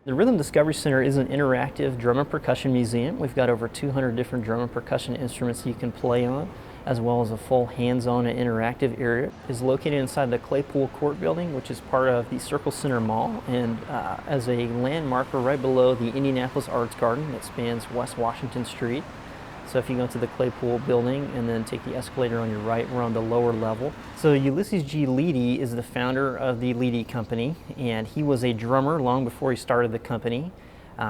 The Rhythm Discovery Center is an interactive drum and percussion museum. We've got over 200 different drum and percussion instruments you can play on, as well as a full hands-on and interactive area. It's located inside the Claypool Court building, which is part of the Circle Center Mall, and as a landmark, we're right below the Indianapolis Arts Garden that spans West Washington Street. So if you go to the Claypool building and then take the escalator on your right, we're on the lower level. So Ulysses G. Leedy is the founder of the Leedy Company, and he was a drummer long before he started the company.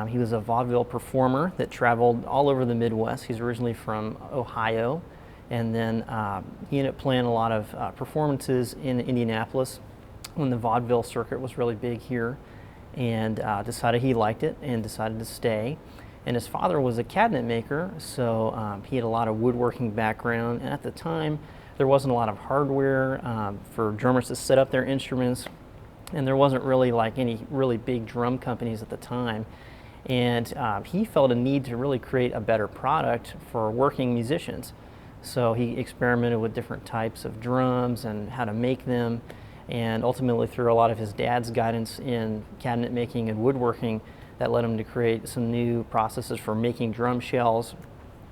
He was a vaudeville performer that traveled all over the Midwest. He's originally from Ohio, and then he ended up playing a lot of performances in Indianapolis when the vaudeville circuit was really big here, and decided he liked it and decided to stay. And his father was a cabinet maker, so he had a lot of woodworking background, and at the time there wasn't a lot of hardware for drummers to set up their instruments, and there wasn't really like any really big drum companies at the time. And he felt a need to really create a better product for working musicians. So he experimented with different types of drums and how to make them, and ultimately through a lot of his dad's guidance in cabinet making and woodworking, that led him to create some new processes for making drum shells,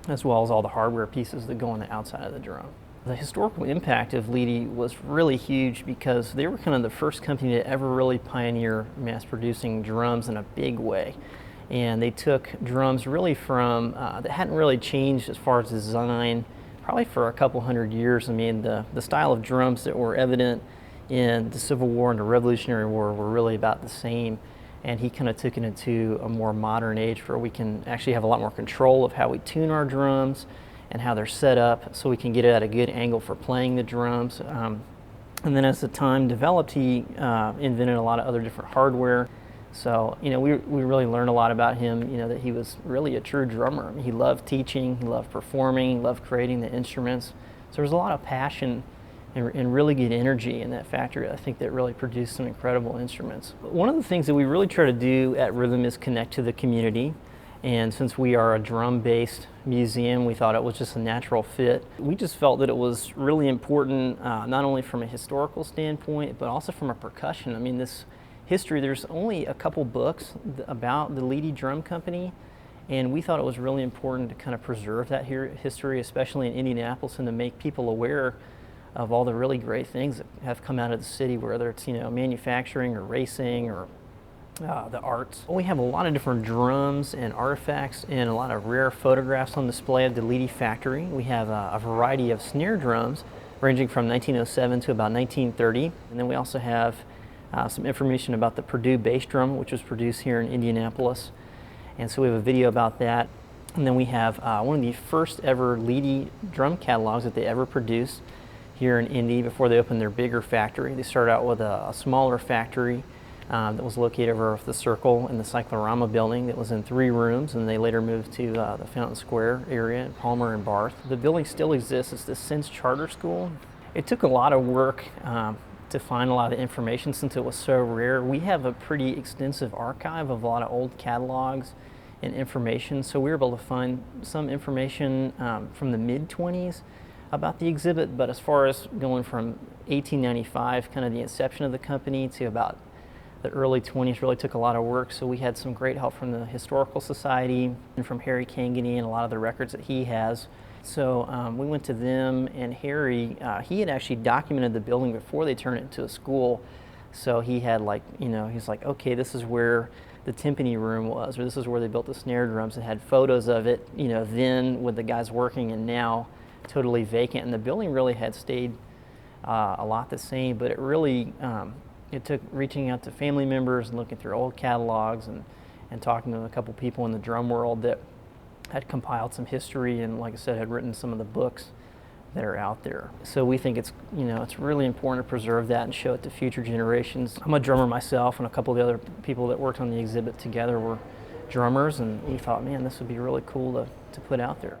as well as all the hardware pieces that go on the outside of the drum. The historical impact of Leedy was really huge because they were kind of the first company to ever really pioneer mass producing drums in a big way. And they took drums really from, that hadn't really changed as far as design, probably for a couple hundred years. I mean, the style of drums that were evident in the Civil War and the Revolutionary War were really about the same. And he kind of took it into a more modern age where we can actually have a lot more control of how we tune our drums and how they're set up, so we can get it at a good angle for playing the drums. And then as the time developed, he invented a lot of other different hardware. So, you know, we really learned a lot about him, you know, that he was really a true drummer. I mean, he loved teaching, he loved performing, he loved creating the instruments. So there was a lot of passion and really good energy in that factory. I think that really produced some incredible instruments. One of the things that we really try to do at Rhythm is connect to the community. And since we are a drum-based museum, we thought it was just a natural fit. We just felt that it was really important, not only from a historical standpoint, but also from a percussion. I mean, this history, there's only a couple books about the Leedy Drum Company, and we thought it was really important to kind of preserve that history, especially in Indianapolis, and to make people aware of all the really great things that have come out of the city, whether it's, you know, manufacturing or racing or the arts. We have a lot of different drums and artifacts and a lot of rare photographs on display at the Leedy factory. We have a variety of snare drums ranging from 1907 to about 1930. And then we also have some information about the Purdue bass drum, which was produced here in Indianapolis. And so we have a video about that. And then we have one of the first ever Leedy drum catalogs that they ever produced here in Indy before they opened their bigger factory. They started out with a smaller factory that was located over off the Circle in the Cyclorama building that was in 3 rooms, and they later moved to the Fountain Square area in Palmer and Barth. The building still exists. It's the Sense Charter School. It took a lot of work to find a lot of information since it was so rare. We have a pretty extensive archive of a lot of old catalogs and information, so we were able to find some information from the mid-20s about the exhibit, but as far as going from 1895, kind of the inception of the company, to about the early 20s, really took a lot of work. So we had some great help from the Historical Society and from Harry Kangany and a lot of the records that he has. So we went to them, and Harry, he had actually documented the building before they turned it into a school. So he had, like, you know, he's like, okay, this is where the timpani room was, or this is where they built the snare drums, and had photos of it, you know, then with the guys working, and now totally vacant. And the building really had stayed a lot the same, but it really it took reaching out to family members and looking through old catalogs and talking to a couple people in the drum world that had compiled some history and, like I said, had written some of the books that are out there. So we think it's, you know, it's really important to preserve that and show it to future generations. I'm a drummer myself, and a couple of the other people that worked on the exhibit together were drummers, and we thought, man, this would be really cool to put out there.